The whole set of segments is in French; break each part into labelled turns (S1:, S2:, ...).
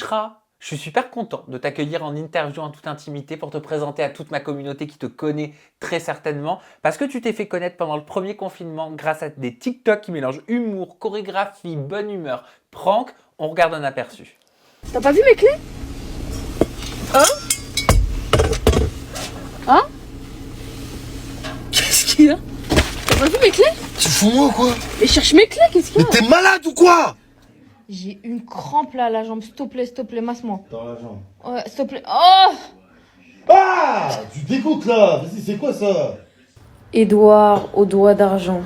S1: Bouchra, je suis super content de t'accueillir en interview en toute intimité pour te présenter à toute ma communauté qui te connaît très certainement parce que tu t'es fait connaître pendant le premier confinement grâce à des TikTok qui mélangent humour, chorégraphie, bonne humeur, prank. On regarde un aperçu.
S2: T'as pas vu mes clés? Hein? Qu'est-ce qu'il y a? T'as pas vu mes clés?
S3: Tu fous moi ou quoi?
S2: Mais cherche mes clés, qu'est-ce qu'il y
S3: Mais
S2: a?
S3: t'es malade ou quoi?
S2: J'ai une crampe là à la jambe, s'il te plaît, masse-moi.
S3: Dans la jambe.
S2: Ouais, s'il te plaît. Oh!
S3: Ah! Tu dégoûtes là! Vas-y, c'est quoi ça?
S2: Édouard aux doigts d'argent.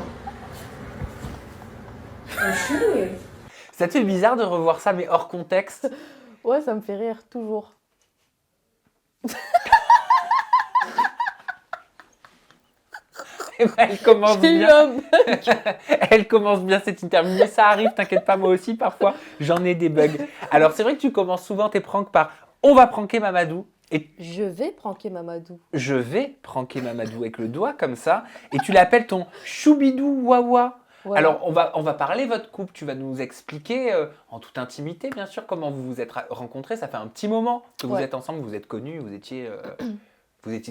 S1: Ça te fait bizarre de revoir ça mais hors contexte?
S2: Ouais, ça me fait rire, toujours.
S1: Elle commence
S2: J'ai eu
S1: bien.
S2: un bug.
S1: Elle commence bien cette interview, mais ça arrive, t'inquiète pas, moi aussi parfois j'en ai des bugs. Alors c'est vrai que tu commences souvent tes pranks par on va pranker Mamadou et
S2: Je vais pranker Mamadou.
S1: je vais pranker Mamadou avec le doigt comme ça et tu l'appelles ton choubidou wawa.
S2: Voilà.
S1: Alors on va parler votre couple, tu vas nous expliquer en toute intimité bien sûr comment vous vous êtes rencontrés, ça fait un petit moment que vous
S2: Ouais.
S1: êtes ensemble, vous êtes connus, vous étiez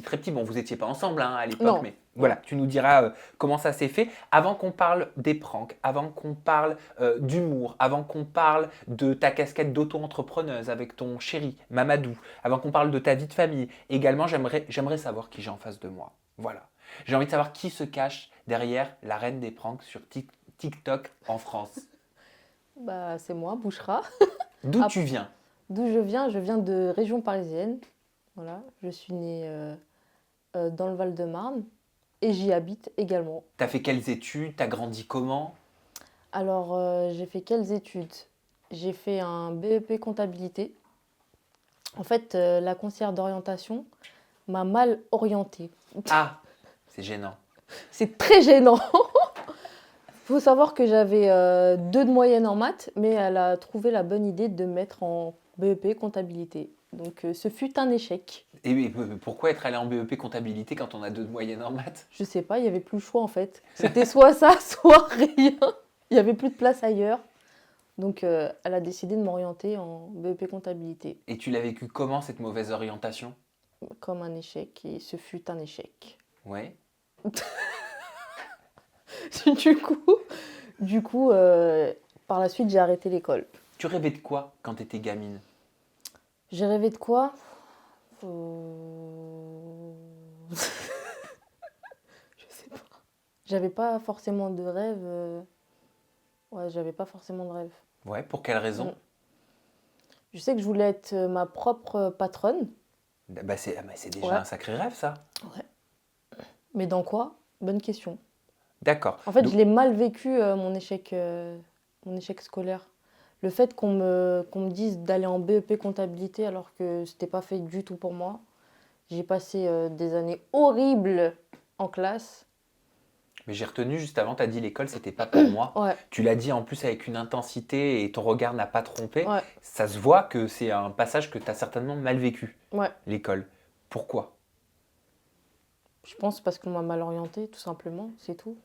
S1: très petits, bon vous étiez pas ensemble hein, à l'époque
S2: Non.
S1: mais voilà, tu nous diras comment ça s'est fait. Avant qu'on parle des pranks, avant qu'on parle d'humour, avant qu'on parle de ta casquette d'auto-entrepreneuse avec ton chéri Mamadou, avant qu'on parle de ta vie de famille, également j'aimerais savoir qui j'ai en face de moi. Voilà. J'ai envie de savoir qui se cache derrière la reine des pranks sur TikTok en France.
S2: Bah, c'est moi, Bouchra.
S1: D'où
S2: Ah.
S1: tu viens?
S2: D'où je viens de région parisienne. Voilà, je suis née dans le Val-de-Marne et j'y habite également.
S1: T'as fait quelles études? T'as grandi comment?
S2: Alors, j'ai fait quelles études? J'ai fait un BEP comptabilité. En fait, la conseillère d'orientation m'a mal orientée.
S1: Ah, c'est gênant.
S2: C'est très gênant. Il faut savoir que j'avais 2 de moyenne en maths, mais elle a trouvé la bonne idée de me mettre en BEP comptabilité. Donc, ce fut un échec.
S1: Et pourquoi être allé en BEP comptabilité quand on a 2 de moyenne en maths?
S2: Je sais pas, il n'y avait plus le choix en fait. C'était soit ça, soit rien. Il n'y avait plus de place ailleurs. Donc, elle a décidé de m'orienter en BEP comptabilité.
S1: Et tu l'as vécu comment cette mauvaise orientation?
S2: Comme un échec, et ce fut un échec.
S1: Ouais.
S2: Du coup, par la suite, j'ai arrêté l'école.
S1: Tu rêvais de quoi quand t'étais gamine?
S2: J'ai rêvé de quoi? Je sais pas. J'avais pas forcément de rêve. Ouais, j'avais pas forcément de rêve.
S1: Ouais, pour quelle raison?
S2: Mm. Je sais que je voulais être ma propre patronne.
S1: Bah c'est déjà
S2: Ouais.
S1: un sacré rêve ça.
S2: Mais dans quoi? Bonne question.
S1: D'accord.
S2: En fait,
S1: Donc,
S2: je l'ai mal vécu, mon échec scolaire. Le fait qu'on me dise d'aller en BEP comptabilité alors que c'était pas fait du tout pour moi. J'ai passé des années horribles en classe.
S1: mais j'ai retenu juste avant, t'as dit l'école c'était pas pour moi.
S2: Ouais,
S1: Tu l'as dit en plus avec une intensité et ton regard n'a pas trompé.
S2: ouais,
S1: Ça se voit que c'est un passage que t'as certainement mal vécu,
S2: ouais.
S1: l'école. Pourquoi?
S2: Je pense parce qu'on m'a mal orientée, tout simplement, c'est tout.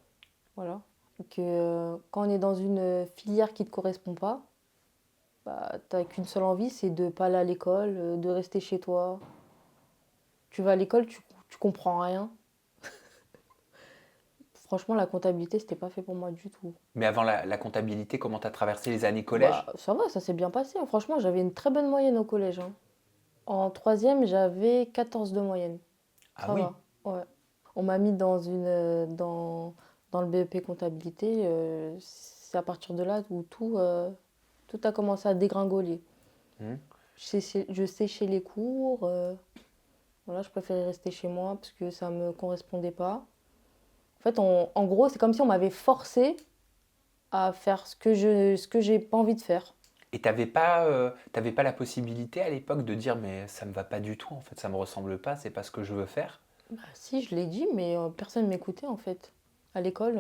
S2: Voilà. Et que quand on est dans une filière qui ne te correspond pas, bah, t'as qu'une seule envie, c'est de pas aller à l'école, de rester chez toi. Tu vas à l'école, tu comprends rien. Franchement, la comptabilité, c'était pas fait pour moi du tout.
S1: Mais avant la comptabilité, comment t'as traversé les années collège?
S2: Bah, ça va, ça s'est bien passé. Franchement, j'avais une très bonne moyenne au collège. Hein. En troisième, j'avais 14 de moyenne.
S1: Ah
S2: Ça
S1: oui.
S2: va, ouais. On m'a mis dans le BEP comptabilité. C'est à partir de là où tout a commencé à dégringoler.
S1: Mhm.
S2: Je séchais les cours. Voilà, je préférais rester chez moi parce que ça ne me correspondait pas. En fait, en gros, c'est comme si on m'avait forcé à faire ce que j'ai pas envie de faire.
S1: Et t'avais pas la possibilité à l'époque de dire mais ça me va pas du tout en fait, ça me ressemble pas, c'est pas ce que je veux faire.
S2: Bah, si, je l'ai dit, mais personne ne m'écoutait en fait. À l'école,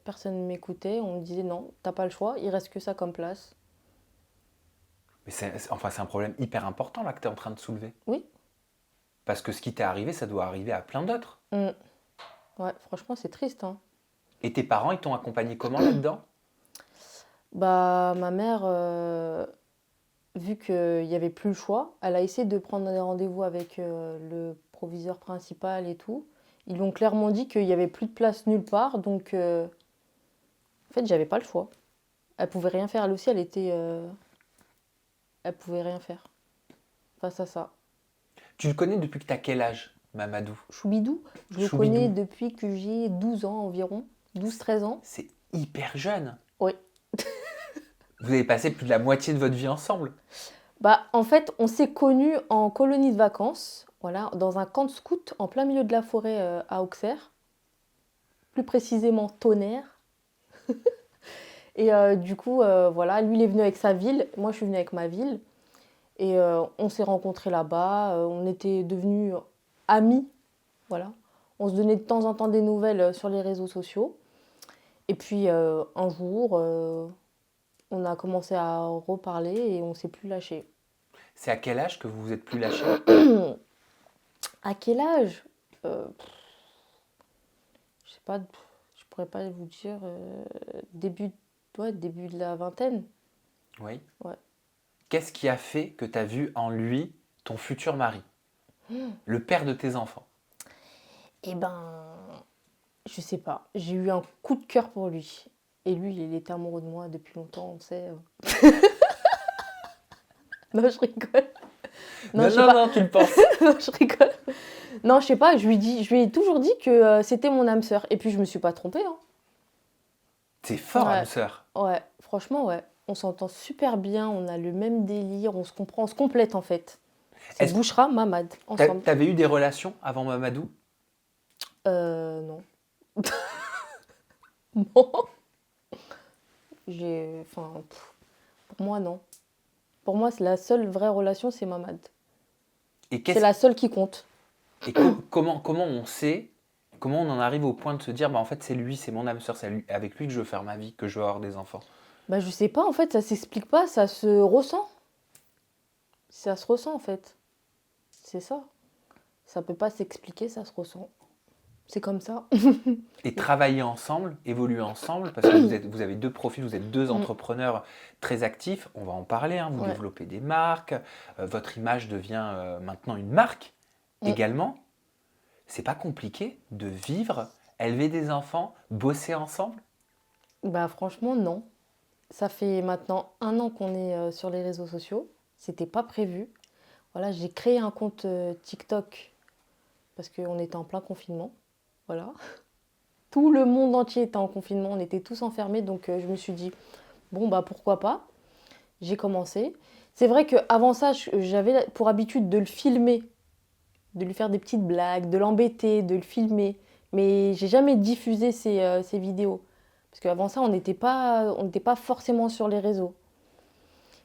S2: personne ne m'écoutait. On me disait non, t'as pas le choix, il reste que ça comme place.
S1: Mais c'est un problème hyper important là que tu es en train de soulever.
S2: Oui.
S1: Parce que ce qui t'est arrivé, ça doit arriver à plein d'autres.
S2: Mm. Ouais, franchement, c'est triste. Hein.
S1: Et tes parents, ils t'ont accompagné comment là-dedans?
S2: Bah, ma mère vu qu'il n'y avait plus le choix, elle a essayé de prendre des rendez-vous avec le proviseur principal et tout. Ils lui ont clairement dit qu'il n'y avait plus de place nulle part, donc en fait, j'avais pas le choix. Elle pouvait rien faire, elle aussi, elle pouvait rien faire face à ça.
S1: Tu le connais depuis que tu as quel âge, Mamadou?
S2: Choubidou, je le
S1: Choubidou.
S2: connais depuis que j'ai 12 ans environ, 12-13 ans.
S1: C'est hyper jeune.
S2: Oui.
S1: Vous avez passé plus de la moitié de votre vie ensemble.
S2: Bah, en fait, on s'est connus en colonie de vacances, voilà, dans un camp de scout en plein milieu de la forêt à Auxerre, plus précisément Tonnerre. Et du coup, voilà, lui il est venu avec sa ville, moi je suis venue avec ma ville. Et on s'est rencontrés là-bas, on était devenus amis, voilà. On se donnait de temps en temps des nouvelles sur les réseaux sociaux. Et puis un jour, on a commencé à reparler et on s'est plus lâché.
S1: C'est à quel âge que vous vous êtes plus lâché?
S2: À quel âge? Je sais pas, je pourrais pas vous dire. Début de la vingtaine.
S1: Oui.
S2: Ouais.
S1: Qu'est-ce qui a fait que tu as vu en lui ton futur mari, le père de tes enfants?
S2: Eh ben, je sais pas. J'ai eu un coup de cœur pour lui. Et lui, il était amoureux de moi depuis longtemps, on sait. Non, je rigole.
S1: Non,
S2: je sais pas.
S1: tu le penses.
S2: Non, je rigole. Non, je sais pas. Je lui ai toujours dit que c'était mon âme sœur. Et puis, je me suis pas trompée. Hein.
S1: C'est fort,
S2: Ouais.
S1: âme sœur.
S2: Ouais, franchement, ouais. On s'entend super bien, on a le même délire, on se comprend, on se complète en fait. C'est
S1: Est-ce-
S2: Bouchra, Mamad, ensemble.
S1: T'avais eu des relations avant Mamadou?
S2: Non. Non. Enfin, pour moi, non. Pour moi, c'est la seule vraie relation, c'est Mamad.
S1: Et,
S2: C'est la seule qui compte.
S1: et comment on sait, comment on en arrive au point de se dire, bah en fait c'est lui, c'est mon âme sœur, c'est avec lui que je veux faire ma vie, que je veux avoir des enfants?
S2: Bah, je sais pas, en fait, ça s'explique pas, ça se ressent. Ça se ressent, en fait. C'est ça. Ça peut pas s'expliquer, ça se ressent. C'est comme ça.
S1: Et travailler ensemble, évoluer ensemble, parce que vous avez deux profils, vous êtes deux entrepreneurs très actifs, on va en parler, hein, vous
S2: Ouais.
S1: développez des marques, votre image devient maintenant une marque également. C'est pas compliqué de vivre, élever des enfants, bosser ensemble?
S2: Bah, franchement, non. Ça fait maintenant 1 an qu'on est sur les réseaux sociaux. C'était pas prévu. Voilà, j'ai créé un compte TikTok parce qu'on était en plein confinement. Voilà. Tout le monde entier était en confinement, on était tous enfermés, donc je me suis dit, bon, bah pourquoi pas. J'ai commencé. C'est vrai qu'avant ça, j'avais pour habitude de le filmer, de lui faire des petites blagues, de l'embêter, de le filmer. Mais j'ai jamais diffusé ces vidéos. Parce qu'avant ça, on n'était pas forcément sur les réseaux.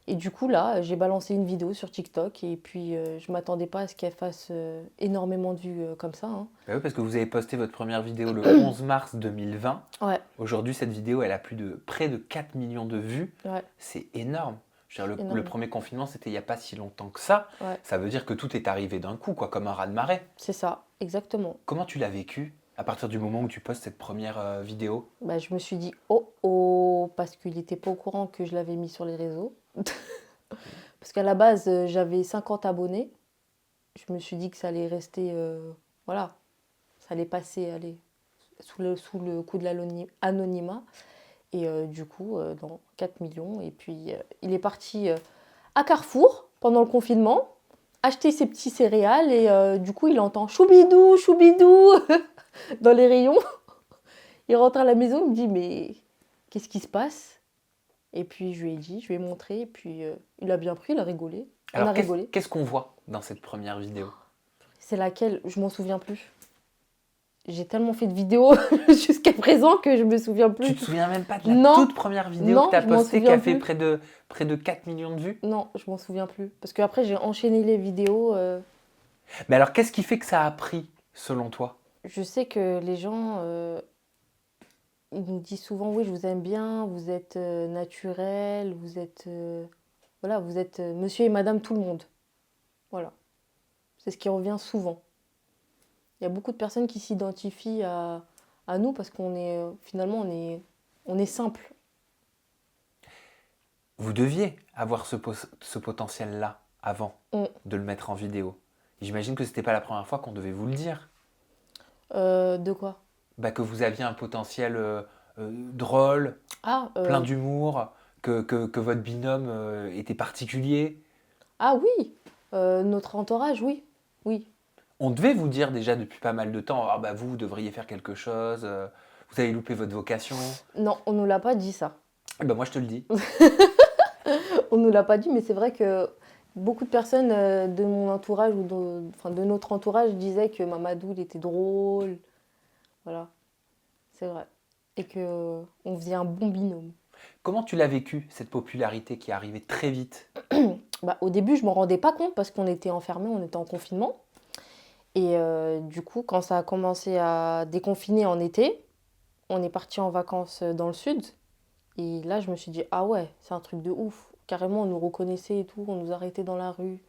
S2: Et du coup, là, j'ai balancé une vidéo sur TikTok et puis je m'attendais pas à ce qu'elle fasse énormément de vues comme ça. Hein.
S1: Bah oui, parce que vous avez posté votre première vidéo le 11 mars 2020.
S2: Ouais,
S1: Aujourd'hui, cette vidéo, elle a près de 4 millions de vues.
S2: ouais,
S1: C'est énorme. Je veux dire,
S2: énorme.
S1: le premier confinement, c'était il n'y a pas si longtemps que ça.
S2: Ouais.
S1: Ça veut dire que tout est arrivé d'un coup, quoi, comme un raz-de-marée.
S2: C'est ça, exactement.
S1: Comment tu l'as vécu à partir du moment où tu postes cette première vidéo?
S2: Bah, je me suis dit, oh oh, parce qu'il n'était pas au courant que je l'avais mis sur les réseaux. Parce qu'à la base, j'avais 50 abonnés. Je me suis dit que ça allait rester, voilà, ça allait passer, allez, sous le coup de l'anonymat. Et du coup, dans 4 millions. Et puis, il est parti à Carrefour pendant le confinement, acheter ses petits céréales. Et du coup, il entend choubidou, choubidou dans les rayons. Il rentre à la maison, il me dit, mais qu'est-ce qui se passe? Et puis, je lui ai dit, je lui ai montré. Et puis, il a bien pris, il a rigolé. On a
S1: Alors,
S2: rigolé.
S1: qu'est-ce qu'on voit dans cette première vidéo?
S2: C'est laquelle? Je m'en souviens plus. J'ai tellement fait de vidéos jusqu'à présent que je me souviens plus.
S1: Tu te souviens même pas de la
S2: Non.
S1: toute première vidéo
S2: Non,
S1: que tu as
S2: je m'en
S1: postée qui
S2: souviens
S1: a fait
S2: plus.
S1: près de 4 millions de vues?
S2: Non, je m'en souviens plus. Parce qu'après, j'ai enchaîné les vidéos.
S1: Mais alors, qu'est-ce qui fait que ça a pris, selon toi?
S2: Je sais que les gens, ils nous disent souvent, oui, je vous aime bien, vous êtes naturel, vous êtes, voilà, vous êtes monsieur et madame tout le monde. Voilà. C'est ce qui revient souvent. Il y a beaucoup de personnes qui s'identifient à nous parce qu'on est, finalement, on est simple.
S1: Vous deviez avoir ce potentiel-là avant
S2: Mm.
S1: de le mettre en vidéo. J'imagine que c'était pas la première fois qu'on devait vous le dire.
S2: De quoi?
S1: Bah, que vous aviez un potentiel drôle,
S2: Ah,
S1: plein d'humour, que votre binôme était particulier.
S2: ah oui, notre entourage, oui. Oui.
S1: On devait vous dire déjà depuis pas mal de temps, ah bah vous devriez faire quelque chose, vous avez loupé votre vocation.
S2: Non, on nous l'a pas dit ça.
S1: Eh ben moi je te le dis.
S2: On nous l'a pas dit, mais c'est vrai que beaucoup de personnes de mon entourage ou enfin, de notre entourage disaient que Mamadou, il était drôle. Voilà, c'est vrai. Et que on faisait un bon binôme.
S1: Comment tu l'as vécu, cette popularité qui est arrivée très vite?
S2: Bah, au début, je m'en rendais pas compte parce qu'on était enfermés, on était en confinement. Et du coup, quand ça a commencé à déconfiner en été, on est parti en vacances dans le sud. Et là, je me suis dit, ah ouais, c'est un truc de ouf. Carrément, on nous reconnaissait et tout, on nous arrêtait dans la rue.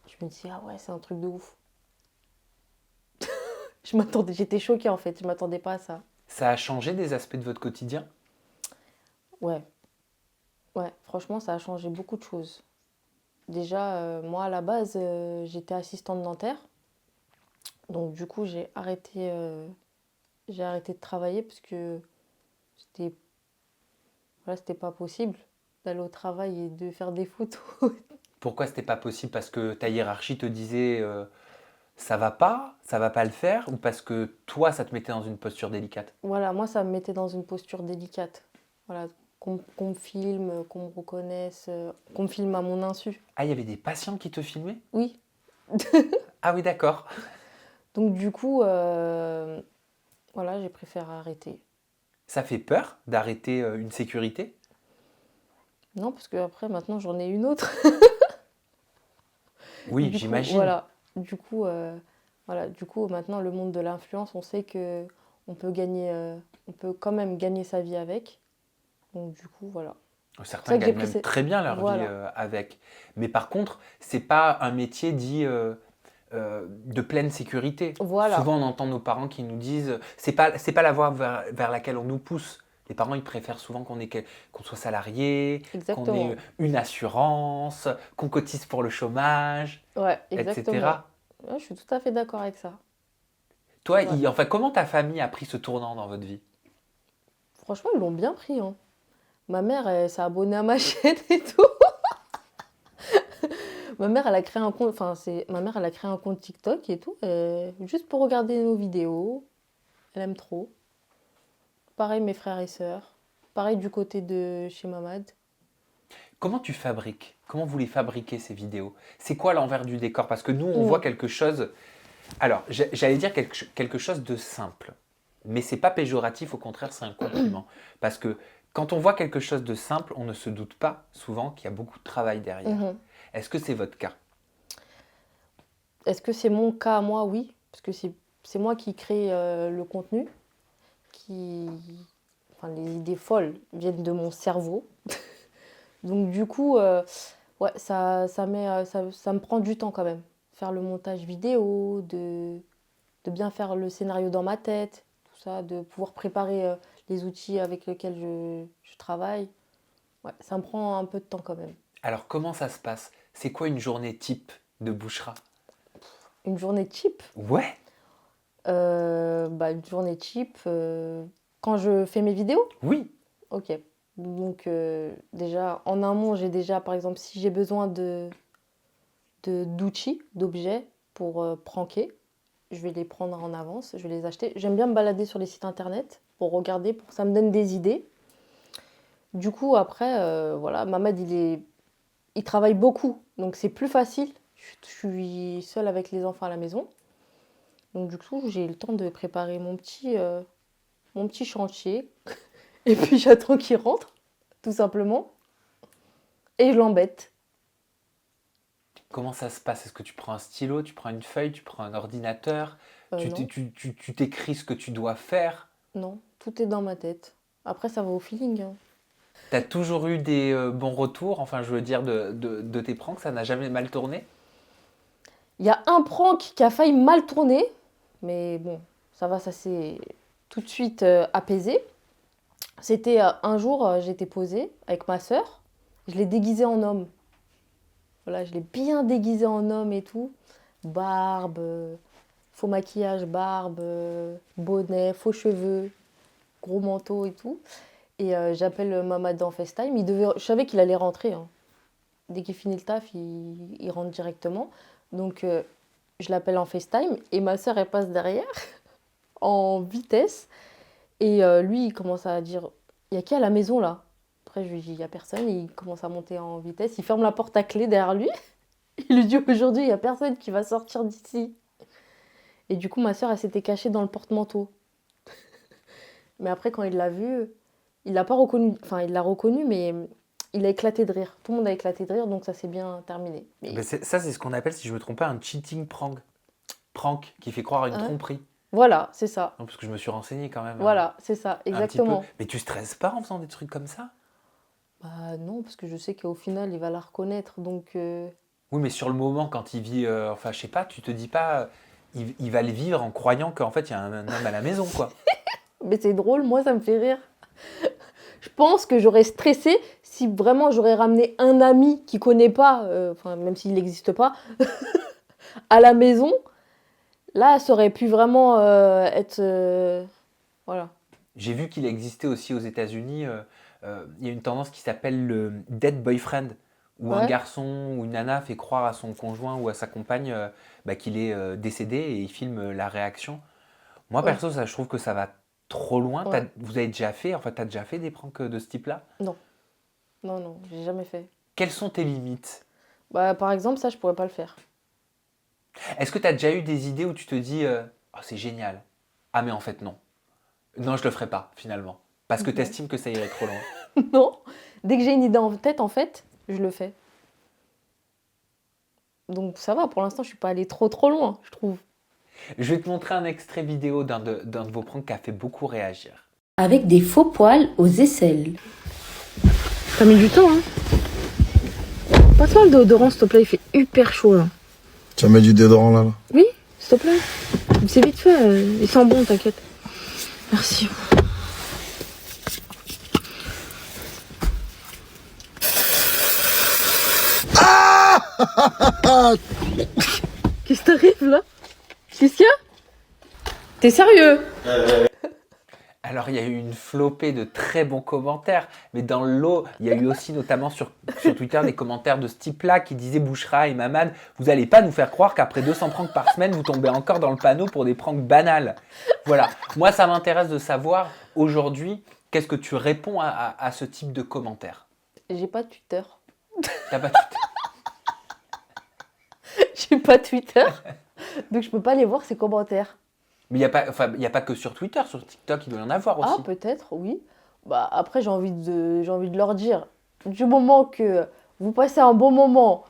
S2: Je me dis, ah ouais, c'est un truc de ouf. J'étais choquée en fait, je m'attendais pas à ça.
S1: Ça a changé des aspects de votre quotidien?
S2: Ouais, ouais, franchement, ça a changé beaucoup de choses. Déjà, moi, à la base, j'étais assistante dentaire. Donc, du coup, j'ai arrêté de travailler parce que c'était, voilà, c'était pas possible d'aller au travail et de faire des photos.
S1: Pourquoi c'était pas possible? Parce que ta hiérarchie te disait ça va pas le faire, ou parce que toi ça te mettait dans une posture délicate?
S2: Voilà, moi, ça me mettait dans une posture délicate. Voilà, qu'on me filme, qu'on me reconnaisse, qu'on me filme à mon insu.
S1: Ah, il y avait des patients qui te filmaient?
S2: Oui.
S1: Ah oui, d'accord.
S2: Donc, du coup, voilà, j'ai préféré arrêter.
S1: Ça fait peur d'arrêter une sécurité?
S2: Non, parce que après, maintenant, j'en ai une autre.
S1: Oui,
S2: Du coup,
S1: j'imagine.
S2: voilà, du coup, maintenant, le monde de l'influence, on sait que on peut quand même gagner sa vie avec. Donc, du coup, voilà.
S1: Certains
S2: que j'ai
S1: gagnent
S2: pris
S1: même très bien leur vie
S2: Voilà,
S1: avec. Mais par contre, c'est pas un métier dit de pleine sécurité.
S2: voilà,
S1: Souvent, on entend nos parents qui nous disent c'est pas la voie vers laquelle on nous pousse. Les parents, ils préfèrent souvent qu'on soit salarié, qu'on
S2: exactement.
S1: ait une assurance, qu'on cotise pour le chômage,
S2: Ouais, exactement.
S1: etc.
S2: Ouais, je suis tout à fait d'accord avec ça. C'est
S1: Toi,
S2: vrai.
S1: enfin, comment ta famille a pris ce tournant dans votre vie?
S2: Franchement, ils l'ont bien pris, hein. Ma mère, elle s'est abonnée à ma chaîne et tout. Ma mère, elle a créé un compte, ma mère, elle a créé un compte TikTok et tout, juste pour regarder nos vidéos. Elle aime trop. Pareil, mes frères et sœurs. Pareil du côté de chez Mamad.
S1: Comment tu fabriques? Comment vous les fabriquez ces vidéos? C'est quoi l'envers du décor? Parce que nous, on
S2: Mm.
S1: voit quelque chose. Alors, j'allais dire quelque chose de simple, mais c'est pas péjoratif, au contraire, c'est un compliment. Parce que quand on voit quelque chose de simple, on ne se doute pas souvent qu'il y a beaucoup de travail derrière.
S2: Mhm.
S1: Est-ce que c'est votre cas?
S2: Est-ce que c'est mon cas à moi? Oui, parce que c'est moi qui crée le contenu. Qui... Enfin, les idées folles viennent de mon cerveau. Donc du coup, ouais, ça me prend du temps quand même. Faire le montage vidéo, de bien faire le scénario dans ma tête, tout ça, de pouvoir préparer les outils avec lesquels je travaille. Ouais, ça me prend un peu de temps quand même.
S1: Alors, comment ça se passe? C'est quoi une journée type de Bouchra?
S2: Une journée type,
S1: Ouais,
S2: bah, une journée type, quand je fais mes vidéos,
S1: oui.
S2: ok. Donc déjà, en amont, j'ai déjà, par exemple, si j'ai besoin d'outils, d'objets pour pranker, je vais les prendre en avance, je vais les acheter. J'aime bien me balader sur les sites internet pour regarder, pour que ça me donne des idées. Du coup, après, voilà, Mamad, il travaille beaucoup, donc c'est plus facile. Je suis seule avec les enfants à la maison. Donc du coup, j'ai le temps de préparer mon petit chantier. Et puis j'attends qu'il rentre, tout simplement. Et je l'embête.
S1: Comment ça se passe? Est-ce que tu prends un stylo, tu prends une feuille, tu prends un ordinateur,
S2: Non,
S1: tu t'écris ce que tu dois faire?
S2: non, tout est dans ma tête. Après, ça va au feeling, hein.
S1: T'as toujours eu des bons retours, enfin je veux dire de tes pranks, ça n'a jamais mal tourné?
S2: Il y a un prank qui a failli mal tourner, mais bon, ça s'est tout de suite apaisé. C'était un jour, j'étais posée avec ma sœur Je l'ai déguisé en homme. Voilà, je l'ai bien déguisé en homme et tout. Barbe, faux maquillage, barbe, bonnet, faux cheveux, gros manteau et tout. Et j'appelle Mamad en FaceTime. Je savais qu'il allait rentrer, hein. Dès qu'il finit le taf, il rentre directement. Donc je l'appelle en FaceTime et ma soeur, elle passe derrière en vitesse. Et lui, il commence à dire, il y a qui à la maison là? Après, je lui dis, il n'y a personne. Il commence à monter en vitesse. Il ferme la porte à clé derrière lui. Il lui dit, aujourd'hui, il n'y a personne qui va sortir d'ici. Et du coup, ma soeur, elle s'était cachée dans le porte-manteau. Mais après, quand il l'a vu, il l'a pas reconnu. Enfin, il l'a reconnu, mais il a éclaté de rire. Tout le monde a éclaté de rire, donc ça s'est bien terminé. Mais
S1: Ben, ça, c'est ce qu'on appelle, si je me trompe pas, un cheating prank. Prank, qui fait croire à une
S2: hein,
S1: tromperie.
S2: voilà, c'est ça.
S1: Non, parce que je me suis renseigné quand même.
S2: Voilà, c'est ça,
S1: Un petit peu.
S2: exactement.
S1: Mais tu stresses pas en faisant des trucs comme ça?
S2: Bah non, parce que je sais qu'au final, il va la reconnaître. Donc,
S1: Oui, mais sur le moment, quand il vit, enfin, je sais pas, tu te dis pas, il va le vivre en croyant qu'en fait, il y a un homme à la maison, quoi.
S2: mais c'est drôle, moi, ça me fait rire. Je pense que j'aurais stressé si vraiment j'aurais ramené un ami qui connaît pas, enfin, même s'il n'existe pas, à la maison. Là, ça aurait pu vraiment être. Voilà.
S1: J'ai vu qu'il existait aussi aux États-Unis, il y a une tendance qui s'appelle le dead boyfriend, où un
S2: Ouais.
S1: garçon ou une nana fait croire à son conjoint ou à sa compagne bah, qu'il est décédé et il filme la réaction. Moi,
S2: Ouais.
S1: perso, ça, je trouve que ça va trop loin.
S2: Ouais.
S1: Vous avez déjà fait, enfin, t'as déjà fait des pranks de ce type-là?
S2: Non, non, non, j'ai jamais fait.
S1: Quelles sont tes limites?
S2: Bah, par exemple, ça, je pourrais pas le faire.
S1: Est-ce que tu as déjà eu des idées où tu te dis oh, c'est génial. Ah, mais en fait, non. Non, je le ferai pas, finalement. Parce que tu
S2: Non.
S1: estimes que ça irait trop loin.
S2: Non. Dès que j'ai une idée en tête, en fait, je le fais. Donc ça va, pour l'instant, je suis pas allée trop trop loin, je trouve.
S1: Je vais te montrer un extrait vidéo d'un de vos pranks qui a fait beaucoup réagir.
S4: Avec des faux poils aux aisselles.
S2: T'as mis du temps, hein. Passe-moi le déodorant, s'il te plaît, il fait hyper chaud, là.
S3: Tu as mis du déodorant là?
S2: Oui, s'il te plaît. C'est vite fait, il sent bon, t'inquiète. Merci. Qu'est-ce qui t'arrive, là? Qu'est-ce qu'il y a? T'es sérieux?
S1: Alors, il y a eu une flopée de très bons commentaires, mais dans le lot, il y a eu aussi notamment sur Twitter des commentaires de ce type-là qui disaient Bouchra et Mamad, vous n'allez pas nous faire croire qu'après 200 pranks par semaine, vous tombez encore dans le panneau pour des pranks banals. Voilà. Moi, ça m'intéresse de savoir aujourd'hui, qu'est-ce que tu réponds à ce type de commentaires?
S2: J'ai pas Twitter.
S1: T'as pas Twitter?
S2: J'ai pas Twitter. Donc je peux pas aller voir ses commentaires.
S1: Mais il n'y a pas, enfin, il y a pas que sur Twitter, sur TikTok, il doit y en avoir aussi.
S2: Ah, peut-être, oui. Bah, après, j'ai envie de leur dire, du moment que vous passez un bon moment,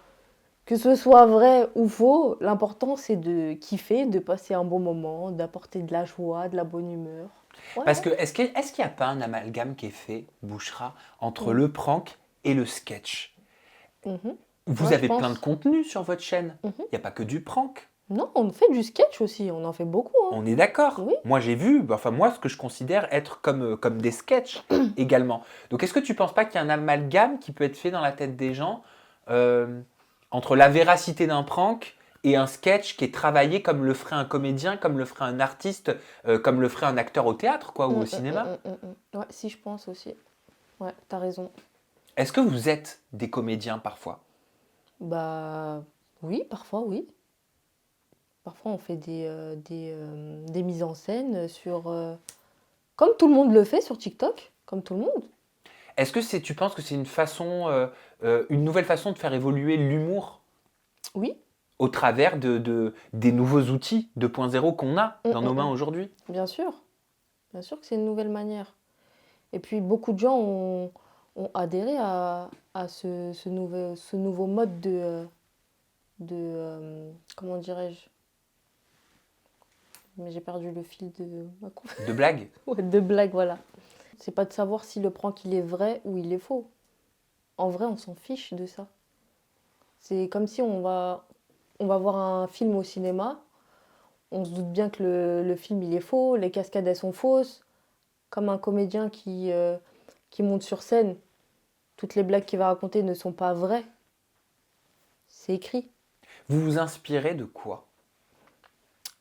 S2: que ce soit vrai ou faux, l'important c'est de kiffer, de passer un bon moment, d'apporter de la joie, de la bonne humeur. Ouais.
S1: Parce que est-ce qu'il n'y a pas un amalgame qui est fait, Bouchra, entre
S2: Mm.
S1: le prank et le sketch?
S2: Mhm.
S1: Vous
S2: Ouais, je
S1: avez
S2: pense.
S1: plein de contenu sur votre chaîne.
S2: Mhm.
S1: Il n'y a pas que du prank.
S2: Non, on fait du sketch aussi, on en fait beaucoup, hein.
S1: On est d'accord.
S2: Oui.
S1: Moi, j'ai vu, enfin, moi, ce que je considère être comme des sketchs également. Donc, est-ce que tu ne penses pas qu'il y a un amalgame qui peut être fait dans la tête des gens entre la véracité d'un prank et un sketch qui est travaillé comme le ferait un comédien, comme le ferait un artiste, comme le ferait un acteur au théâtre, quoi, ou au cinéma?
S2: Ouais, si, je pense aussi. Ouais, t'as raison.
S1: Est-ce que vous êtes des comédiens parfois?
S2: Bah, oui, parfois, oui. Parfois, on fait des mises en scène sur... comme tout le monde le fait sur TikTok, comme tout le monde.
S1: Est-ce que tu penses que c'est une façon, une nouvelle façon de faire évoluer l'humour
S2: Oui,
S1: au travers des nouveaux outils 2.0 qu'on a dans nos mains aujourd'hui?
S2: bien sûr. Bien sûr que c'est une nouvelle manière. Et puis, beaucoup de gens ont adhéré à ce nouveau mode comment dirais-je? Mais j'ai perdu le fil de ma
S1: De blagues?
S2: Ouais, de blague, voilà. C'est pas de savoir si le prank il est vrai ou il est faux. En vrai, on s'en fiche de ça. C'est comme si on va voir un film au cinéma, on se doute bien que le film il est faux, les cascades elles sont fausses, comme un comédien qui monte sur scène. Toutes les blagues qu'il va raconter ne sont pas vraies. C'est écrit.
S1: Vous vous inspirez de quoi?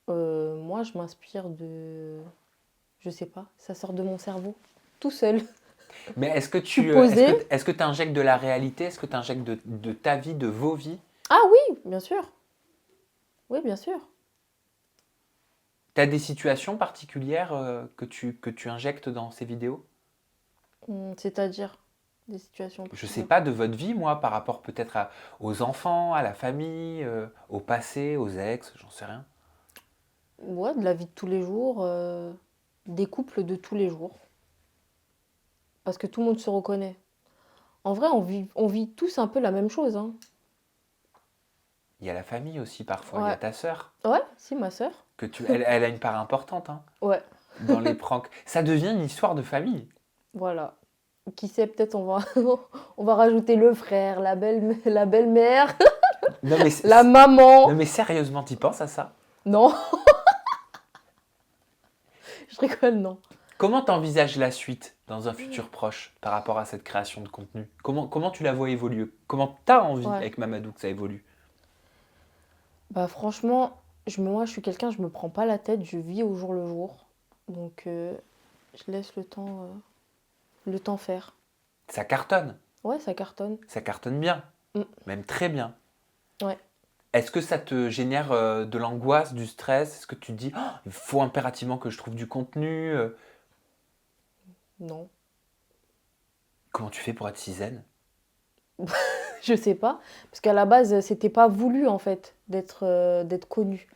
S2: Moi, je m'inspire de... Je sais pas, ça sort de mon cerveau. Tout seul.
S1: Mais est-ce que
S2: Je suis
S1: tu
S2: posée.
S1: est-ce que tu injectes de la réalité? Est-ce que tu injectes de ta vie, de vos vies?
S2: Ah oui, bien sûr. Oui, bien sûr.
S1: Tu as des situations particulières que tu injectes dans ces vidéos?
S2: C'est-à-dire des situations
S1: Je sais
S2: particulières.
S1: pas, de votre vie, moi, par rapport peut-être aux enfants, à la famille, au passé, aux ex, j'en sais rien.
S2: Ouais, de la vie de tous les jours, des couples de tous les jours. Parce que tout le monde se reconnaît. En vrai, on vit tous un peu la même chose, hein.
S1: Il y a la famille aussi parfois, il y a
S2: Ouais.
S1: ta sœur,
S2: Ouais, si, ma sœur.
S1: elle a une part importante hein,
S2: Ouais,
S1: dans les pranks. Ça devient une histoire de famille.
S2: voilà. Qui sait, peut-être on va rajouter le frère, la belle-mère,
S1: Non mais,
S2: la
S1: non
S2: maman.
S1: mais sérieusement, t'y penses à ça?
S2: Non, je rigole, non.
S1: Comment t'envisages la suite dans un futur proche par rapport à cette création de contenu? Comment tu la vois évoluer? Comment t'as envie
S2: Ouais.
S1: avec Mamadou que ça évolue?
S2: Bah franchement, moi je suis quelqu'un, je me prends pas la tête, je vis au jour le jour. Donc je laisse le temps faire.
S1: Ça cartonne,
S2: Ouais, ça cartonne.
S1: ça cartonne bien,
S2: Mm.
S1: même très bien.
S2: Ouais.
S1: Est-ce que ça te génère de l'angoisse, du stress? Est-ce que tu te dis, oh, il faut impérativement que je trouve du contenu?
S2: Non.
S1: Comment tu fais pour être si zen?
S2: Je sais pas. Parce qu'à la base, c'était pas voulu en fait d'être connue.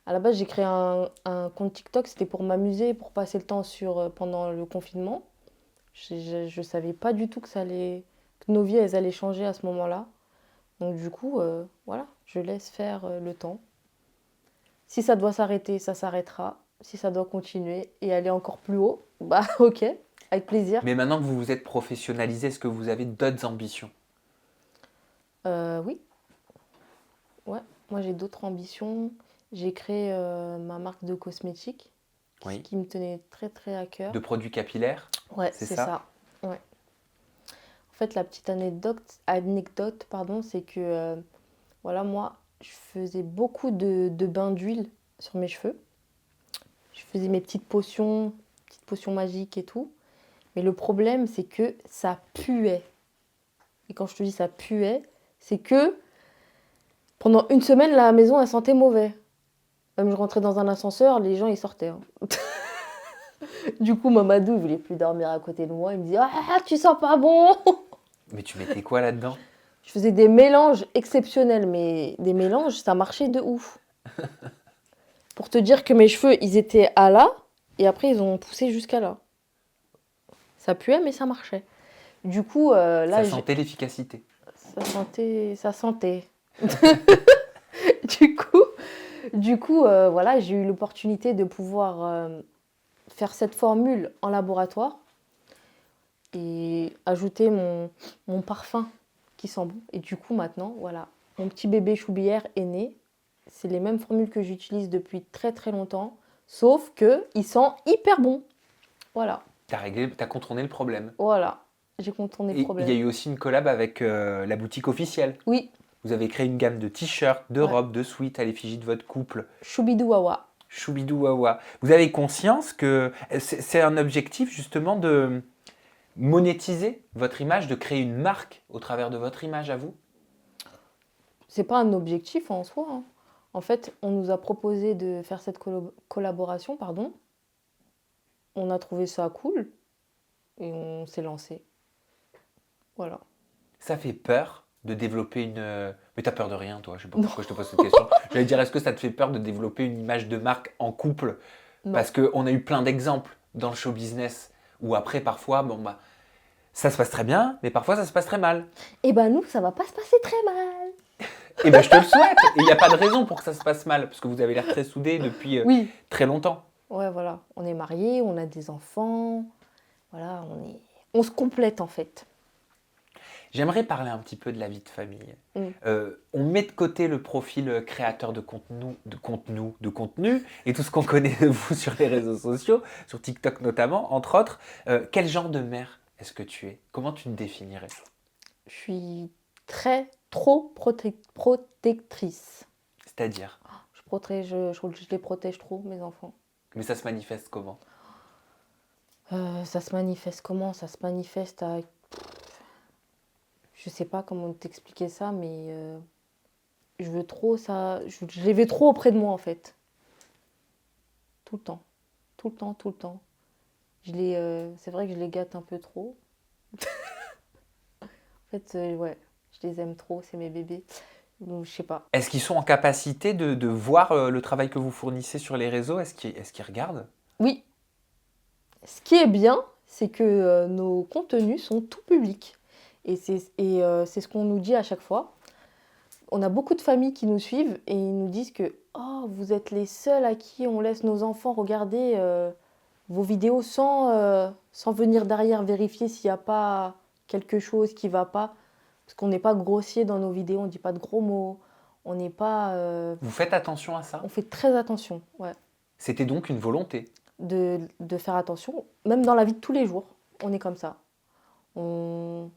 S2: À la base, j'ai créé un compte TikTok, c'était pour m'amuser, pour passer le temps pendant le confinement. Je savais pas du tout que nos vies elles allaient changer à ce moment-là. Donc du coup, voilà, je laisse faire le temps. Si ça doit s'arrêter, ça s'arrêtera. Si ça doit continuer et aller encore plus haut, bah ok, avec plaisir.
S1: Mais maintenant que vous vous êtes professionnalisé, est-ce que vous avez d'autres ambitions?
S2: Oui, ouais. Moi j'ai d'autres ambitions. J'ai créé ma marque de cosmétiques
S1: Oui.
S2: qui me tenait très très à cœur.
S1: De produits capillaires?
S2: Ouais,
S1: c'est
S2: c'est
S1: ça
S2: ça. Ouais. En fait, la petite anecdote, pardon, c'est que voilà, moi, je faisais beaucoup de bains d'huile sur mes cheveux. Je faisais mes petites potions magiques et tout. Mais le problème, c'est que ça puait. Et quand je te dis ça puait, c'est que pendant une semaine, la maison, elle sentait mauvais. Même je rentrais dans un ascenseur, les gens, ils sortaient, hein. Du coup, Mamadou, il voulait plus dormir à côté de moi. Il me dit « Ah, tu sens pas bon !»
S1: Mais tu mettais quoi là-dedans?
S2: Je faisais des mélanges exceptionnels, mais des mélanges, ça marchait de ouf. Pour te dire que mes cheveux, ils étaient à là, et après, ils ont poussé jusqu'à là. Ça puait, mais ça marchait. Du coup, là,
S1: Ça sentait l'efficacité.
S2: ça sentait. Du coup, voilà, j'ai eu l'opportunité de pouvoir faire cette formule en laboratoire et ajouter mon parfum qui sent bon. Et du coup, maintenant, voilà, mon petit bébé Choubière est né. C'est les mêmes formules que j'utilise depuis très très longtemps, sauf qu'il sent hyper bon. Voilà,
S1: T'as contourné le problème.
S2: voilà, j'ai contourné le
S1: Et il y a
S2: problème.
S1: eu aussi une collab avec la boutique officielle.
S2: Oui,
S1: Vous avez créé une gamme de t-shirts, de
S2: Ouais.
S1: robes, de sweats à l'effigie de votre couple.
S2: Choubidou Wawa.
S1: Choubidou wawa. Vous avez conscience que c'est un objectif justement de monétiser votre image, de créer une marque au travers de votre image à vous?
S2: C'est pas un objectif en soi, hein. En fait, on nous a proposé de faire cette collaboration, pardon. On a trouvé ça cool et on s'est lancé. Voilà.
S1: Ça fait peur de développer une... Mais t'as peur de rien, toi. Je sais pas pourquoi je te pose cette question. J'allais dire, est-ce que ça te fait peur de développer une image de marque en couple?
S2: Non.
S1: Parce qu'on a eu plein d'exemples dans le show business où après, parfois, bon bah, ça se passe très bien, mais parfois ça se passe très mal.
S2: Eh ben nous, ça va pas se passer très mal.
S1: Et ben je te le souhaite. Et il n'y a pas de raison pour que ça se passe mal, parce que vous avez l'air très soudés depuis
S2: Oui.
S1: très longtemps.
S2: Ouais, voilà. On est mariés, on a des enfants. Voilà, on se complète en fait.
S1: J'aimerais parler un petit peu de la vie de famille.
S2: Mm.
S1: On met de côté le profil créateur de contenu et tout ce qu'on connaît de vous sur les réseaux sociaux, sur TikTok notamment, entre autres. Quel genre de mère est-ce que tu es? Comment tu te définirais?
S2: Je suis trop protectrice.
S1: C'est-à-dire?
S2: Je les protège trop, mes enfants.
S1: Mais ça se manifeste comment?
S2: Ça se manifeste comment? Ça se manifeste à... Je sais pas comment t'expliquer ça, mais je veux trop ça... Je les veux trop auprès de moi, en fait. Tout le temps. Tout le temps, tout le temps. C'est vrai que je les gâte un peu trop. En fait, ouais, je les aime trop, c'est mes bébés. Donc, je sais pas.
S1: Est-ce qu'ils sont en capacité de voir le travail que vous fournissez sur les réseaux? Est-ce qu'ils regardent?
S2: Oui, ce qui est bien, c'est que nos contenus sont tout publics. Et c'est ce qu'on nous dit à chaque fois. On a beaucoup de familles qui nous suivent et ils nous disent que oh, vous êtes les seuls à qui on laisse nos enfants regarder vos vidéos sans venir derrière vérifier s'il n'y a pas quelque chose qui ne va pas. Parce qu'on n'est pas grossier dans nos vidéos, on ne dit pas de gros mots, on n'est pas...
S1: Vous faites attention à ça?
S2: on fait très attention, ouais,
S1: C'était donc une volonté.
S2: de faire attention. Même dans la vie de tous les jours, on est comme ça. On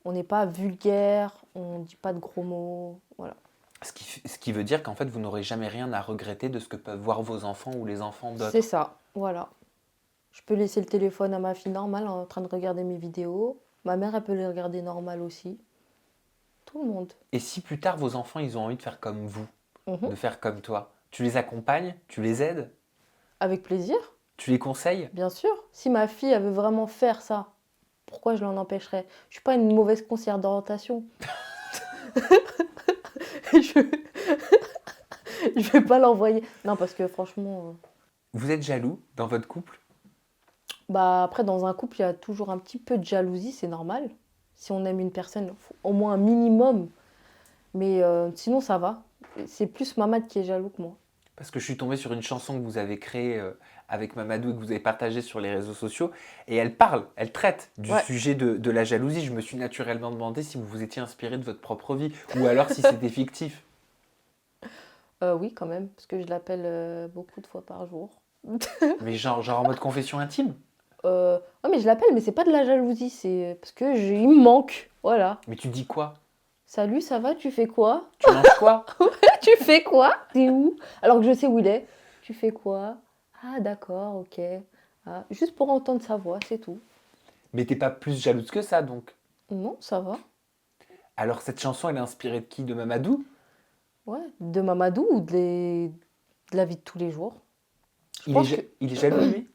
S2: n'est pas vulgaire, on ne dit pas de gros mots, voilà.
S1: Ce qui veut dire qu'en fait, vous n'aurez jamais rien à regretter de ce que peuvent voir vos enfants ou les enfants d'autres.
S2: C'est ça, voilà. Je peux laisser le téléphone à ma fille normale en train de regarder mes vidéos. Ma mère, elle peut les regarder normales aussi. Tout le monde.
S1: Et si plus tard, vos enfants, ils ont envie de faire comme vous,
S2: Mhm.
S1: de faire comme toi, tu les accompagnes, tu les aides,
S2: Avec plaisir,
S1: tu les conseilles?
S2: bien sûr. Si ma fille, elle veut vraiment faire ça, pourquoi je l'en empêcherais? Je suis pas une mauvaise conseillère d'orientation. je... je vais pas l'envoyer. Non, parce que franchement...
S1: Vous êtes jaloux dans votre couple?
S2: Bah après, dans un couple, il y a toujours un petit peu de jalousie, c'est normal. Si on aime une personne, faut au moins un minimum. Mais sinon, ça va. C'est plus Mamad qui est jaloux que moi.
S1: Parce que je suis tombé sur une chanson que vous avez créée avec Mamadou et que vous avez partagée sur les réseaux sociaux. Et elle parle, elle traite du
S2: Ouais.
S1: sujet de la jalousie. Je me suis naturellement demandé si vous vous étiez inspiré de votre propre vie ou alors si c'était fictif.
S2: Oui, quand même, parce que je l'appelle beaucoup de fois par jour.
S1: Mais genre en mode confession intime.
S2: Ouais, mais je l'appelle, mais c'est pas de la jalousie, c'est parce que il me manque. Voilà.
S1: Mais tu dis quoi?
S2: Salut, ça va? Tu fais quoi?
S1: Tu manges quoi?
S2: Tu fais quoi? T'es où? Alors que je sais où il est. Tu fais quoi? Ah, d'accord, ok. Ah, juste pour entendre sa voix, c'est tout.
S1: Mais t'es pas plus jalouse que ça donc.
S2: Non, ça va.
S1: Alors cette chanson, elle est inspirée de qui? De Mamadou?
S2: Ouais, de Mamadou ou de la vie de tous les jours. Je
S1: Il est,
S2: pense
S1: ja-
S2: que...
S1: il est jaloux lui?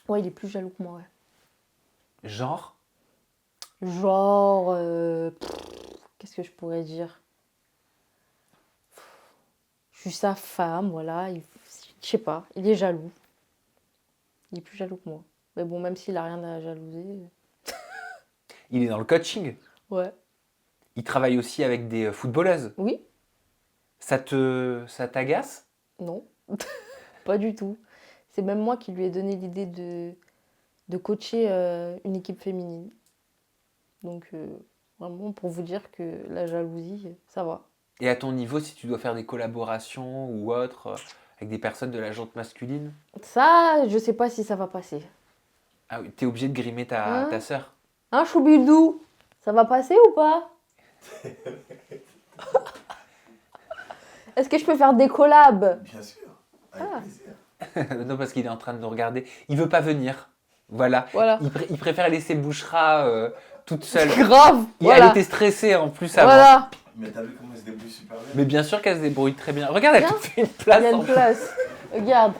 S2: Ouais, il est plus jaloux que moi, ouais.
S1: Genre?
S2: Genre, qu'est-ce que je pourrais dire? Je suis sa femme, voilà. Je sais pas, il est jaloux. Il est plus jaloux que moi. Mais bon, même s'il a rien à jalouser.
S1: Il est dans le coaching.
S2: Ouais.
S1: Il travaille aussi avec des footballeuses.
S2: Oui?
S1: Ça t'agace?
S2: Non. Pas du tout. C'est même moi qui lui ai donné l'idée de coacher une équipe féminine. Donc, vraiment, pour vous dire que la jalousie, ça va.
S1: Et à ton niveau, si tu dois faire des collaborations ou autres avec des personnes de la jante masculine,
S2: Ça, je sais pas si ça va passer.
S1: ah oui, t'es obligé de grimer ta sœur.
S2: Hein, Choubidou? Ça va passer ou pas? Est-ce que je peux faire des collabs?
S3: Bien sûr, avec plaisir.
S1: Non, parce qu'il est en train de nous regarder. Il veut pas venir. Voilà.
S2: Voilà.
S1: Il préfère laisser Bouchra toute seule.
S2: Grave!
S1: Et
S2: Voilà.
S1: elle était stressée en plus avant.
S2: Voilà.
S3: Mais t'as vu comment il se débrouille super bien?
S1: Mais bien sûr qu'elle se débrouille très bien. Regarde, elle te
S2: Regarde.
S1: fait une
S2: Il
S1: place.
S2: y a une place. Regarde.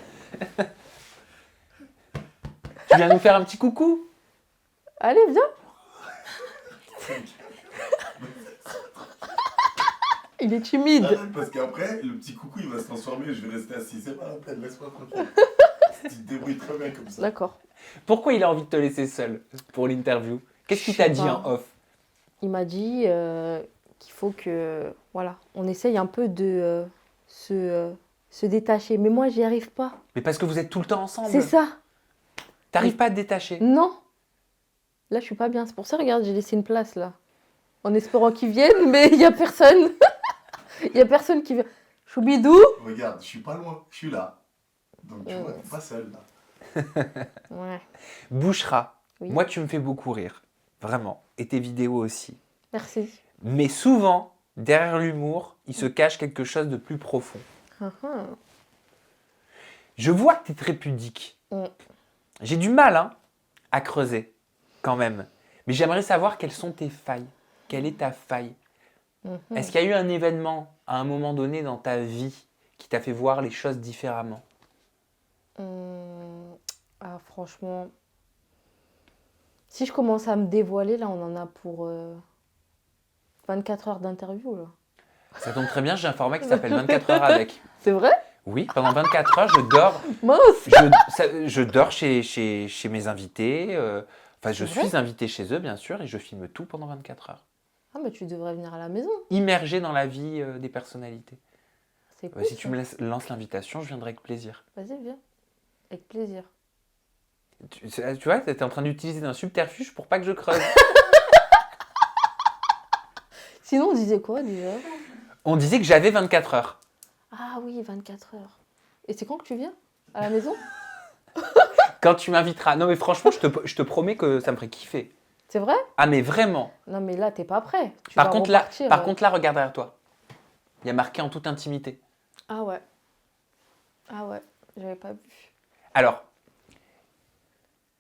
S1: Tu viens nous faire un petit coucou?
S2: Allez, viens. Il est timide.
S3: Arrête, parce qu'après, le petit coucou il va se transformer, je vais rester assis. C'est pas la peine, laisse-moi tranquille. Tu te débrouilles très bien comme ça.
S2: D'accord.
S1: Pourquoi il a envie de te laisser seule pour l'interview? Qu'est-ce qu'il
S2: Je sais
S1: t'a dit
S2: pas.
S1: en off?
S2: Il m'a dit qu'il faut que, voilà, on essaye un peu de se détacher. Mais moi, j'y arrive pas.
S1: Mais parce que vous êtes tout le temps ensemble.
S2: C'est ça.
S1: T'arrives pas à te détacher.
S2: Non. Là, je suis pas bien. C'est pour ça, regarde, j'ai laissé une place là. En espérant qu'ils viennent, mais il y a personne. Il y a personne qui vient. Choubidou.
S3: Regarde, je suis pas loin, je suis là. Donc tu vois, t'es pas seul là.
S2: Ouais.
S1: Bouchra,
S2: Oui.
S1: moi tu me fais beaucoup rire. Vraiment. Et tes vidéos aussi.
S2: Merci.
S1: Mais souvent, derrière l'humour, il se cache quelque chose de plus profond.
S2: Ah, ah.
S1: Je vois que tu es très pudique.
S2: Mm.
S1: J'ai du mal à creuser, quand même. Mais j'aimerais savoir quelles sont tes failles. Quelle est ta faille?
S2: Mhm.
S1: Est-ce qu'il y a eu un événement, à un moment donné dans ta vie, qui t'a fait voir les choses différemment?
S2: Ah, franchement, si je commence à me dévoiler, là, on en a pour 24 heures d'interview, là.
S1: Ça tombe très bien, j'ai un format qui s'appelle 24 heures avec.
S2: C'est vrai?
S1: Oui, pendant 24 heures, je dors.
S2: Mince!
S1: Je dors chez mes invités. Enfin, je
S2: C'est vrai?
S1: suis invité chez eux, bien sûr, et je filme tout pendant 24 heures.
S2: Ah, mais tu devrais venir à la maison.
S1: Immergé dans la vie des personnalités.
S2: C'est cool,
S1: Si tu
S2: ça.
S1: me lances l'invitation, je viendrai avec plaisir.
S2: Vas-y, viens. Avec plaisir.
S1: Tu vois, tu es en train d'utiliser un subterfuge pour pas que je creuse.
S2: Sinon, on disait quoi, déjà?
S1: On disait que j'avais 24 heures.
S2: Ah oui, 24 heures. Et c'est quand que tu viens? À la maison?
S1: Quand tu m'inviteras. Non, mais franchement, je te promets que ça me ferait kiffer.
S2: C'est vrai?
S1: Ah, mais vraiment.
S2: Non, mais là, t'es pas prêt. Tu
S1: Par
S2: vas
S1: contre,
S2: repartir,
S1: là, regarde derrière toi. Il y a marqué en toute intimité.
S2: Ah ouais. Ah ouais, j'avais pas vu.
S1: Alors,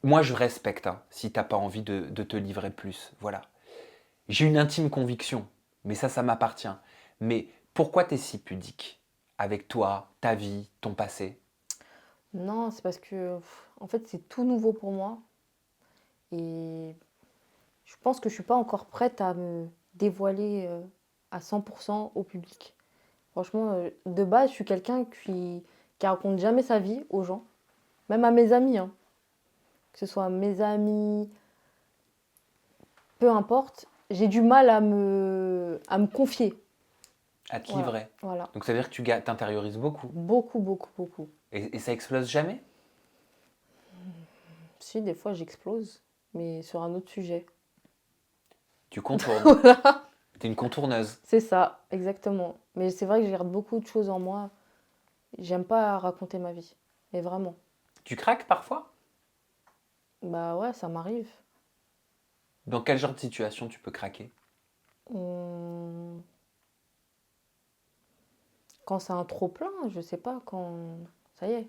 S1: moi, je respecte si t'as pas envie de te livrer plus. Voilà. J'ai une intime conviction, mais ça m'appartient. Mais pourquoi t'es si pudique avec toi, ta vie, ton passé?
S2: Non, c'est parce que, en fait, c'est tout nouveau pour moi. Et je pense que je suis pas encore prête à me dévoiler à 100% au public. Franchement, de base, je suis quelqu'un qui raconte jamais sa vie aux gens, même à mes amis, hein. Que ce soit mes amis, peu importe, j'ai du mal à me confier.
S1: À te
S2: Voilà.
S1: livrer.
S2: Voilà.
S1: Donc ça veut dire que tu t'intériorises beaucoup.
S2: Beaucoup, beaucoup, beaucoup.
S1: Et ça explose jamais?
S2: Si, des fois, j'explose, mais sur un autre sujet.
S1: Tu contournes.
S2: Voilà.
S1: T'es une contourneuse.
S2: C'est ça, exactement. Mais c'est vrai que je garde beaucoup de choses en moi. J'aime pas raconter ma vie, mais vraiment.
S1: Tu craques parfois?
S2: Bah ouais, ça m'arrive.
S1: Dans quel genre de situation tu peux craquer?
S2: Hum, Quand c'est un trop plein, je sais pas, quand ça y est,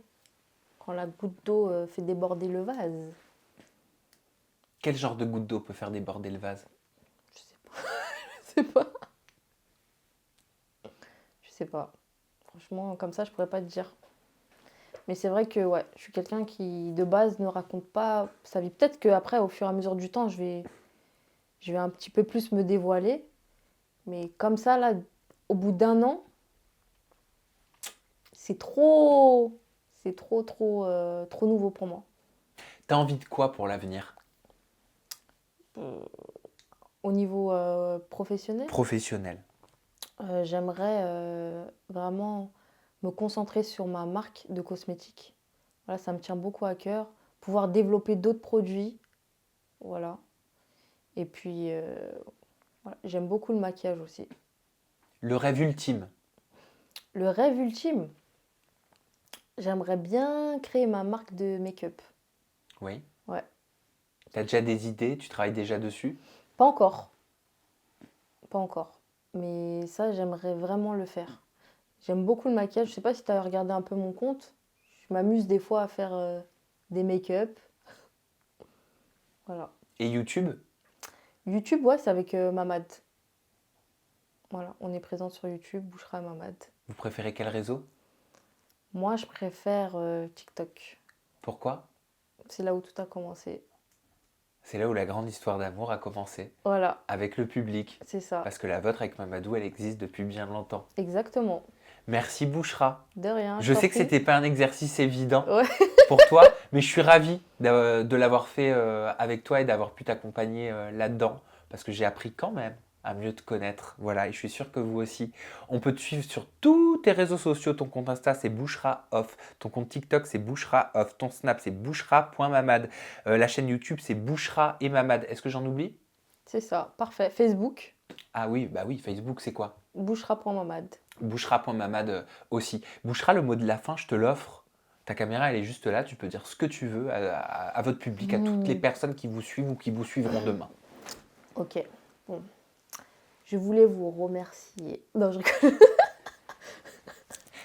S2: quand la goutte d'eau fait déborder le vase.
S1: Quel genre de goutte d'eau peut faire déborder le vase?
S2: Je sais pas. Je sais pas. Je sais pas. Franchement, comme ça, je pourrais pas te dire. Mais c'est vrai que ouais, je suis quelqu'un qui, de base, ne raconte pas sa vie. Peut-être qu'après, au fur et à mesure du temps, je vais un petit peu plus me dévoiler. Mais comme ça, là, au bout d'un an, trop nouveau pour moi.
S1: T'as envie de quoi pour l'avenir?
S2: Au niveau professionnel,
S1: Professionnel.
S2: j'aimerais vraiment me concentrer sur ma marque de cosmétiques. Voilà, ça me tient beaucoup à cœur. Pouvoir développer d'autres produits. Voilà. Et puis, voilà, j'aime beaucoup le maquillage aussi.
S1: Le rêve ultime.
S2: Le rêve ultime, j'aimerais bien créer ma marque de make-up.
S1: Oui.
S2: Ouais.
S1: T'as déjà des idées? Tu travailles déjà dessus?
S2: Pas encore. Pas encore. Mais ça, j'aimerais vraiment le faire. J'aime beaucoup le maquillage. Je sais pas si tu as regardé un peu mon compte. Je m'amuse des fois à faire des make-up. Voilà.
S1: Et YouTube?
S2: YouTube, ouais, c'est avec Mamad. Voilà, on est présent sur YouTube, Bouchra et Mamad.
S1: Vous préférez quel réseau?
S2: Moi, je préfère TikTok.
S1: Pourquoi?
S2: C'est là où tout a commencé.
S1: C'est là où la grande histoire d'amour a commencé.
S2: Voilà,
S1: Avec le public.
S2: c'est ça.
S1: Parce que la vôtre avec Mamadou, elle existe depuis bien longtemps.
S2: Exactement.
S1: Merci Bouchra.
S2: De rien.
S1: Je
S2: t'en
S1: sais que
S2: prie.
S1: c'était pas un exercice évident
S2: Ouais.
S1: pour toi, mais je suis ravi de l'avoir fait avec toi et d'avoir pu t'accompagner là-dedans, parce que j'ai appris quand même à mieux te connaître. Voilà, et je suis sûr que vous aussi. On peut te suivre sur tous tes réseaux sociaux. Ton compte Insta, c'est Bouchra Off. Ton compte TikTok, c'est Bouchra Off. Ton Snap, c'est Bouchra.mamad. La chaîne YouTube, c'est Bouchra et Mamad. Est-ce que j'en oublie?
S2: C'est ça, parfait. Facebook,
S1: Ah oui, bah oui, Facebook, c'est quoi?
S2: Bouchra.mamad.
S1: Bouchra.mamad aussi. Bouchra, le mot de la fin, je te l'offre. Ta caméra, elle est juste là. Tu peux dire ce que tu veux à votre public, à toutes les personnes qui vous suivent ou qui vous suivront demain.
S2: Ok. Bon. Je voulais vous remercier. Non, je rigole.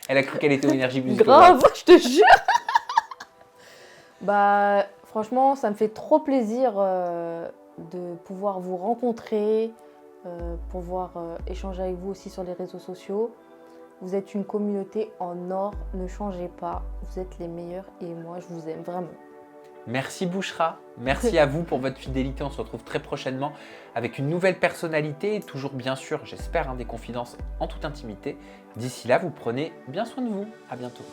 S1: Elle a cru qu'elle était aux énergies plus
S2: Grave, je te jure. Bah, franchement, ça me fait trop plaisir de pouvoir vous rencontrer, pouvoir échanger avec vous aussi sur les réseaux sociaux. Vous êtes une communauté en or, ne changez pas, vous êtes les meilleurs et moi, je vous aime vraiment.
S1: Merci Bouchra, merci à vous pour votre fidélité. On se retrouve très prochainement avec une nouvelle personnalité et toujours bien sûr, j'espère, des confidences en toute intimité. D'ici là, vous prenez bien soin de vous. À bientôt.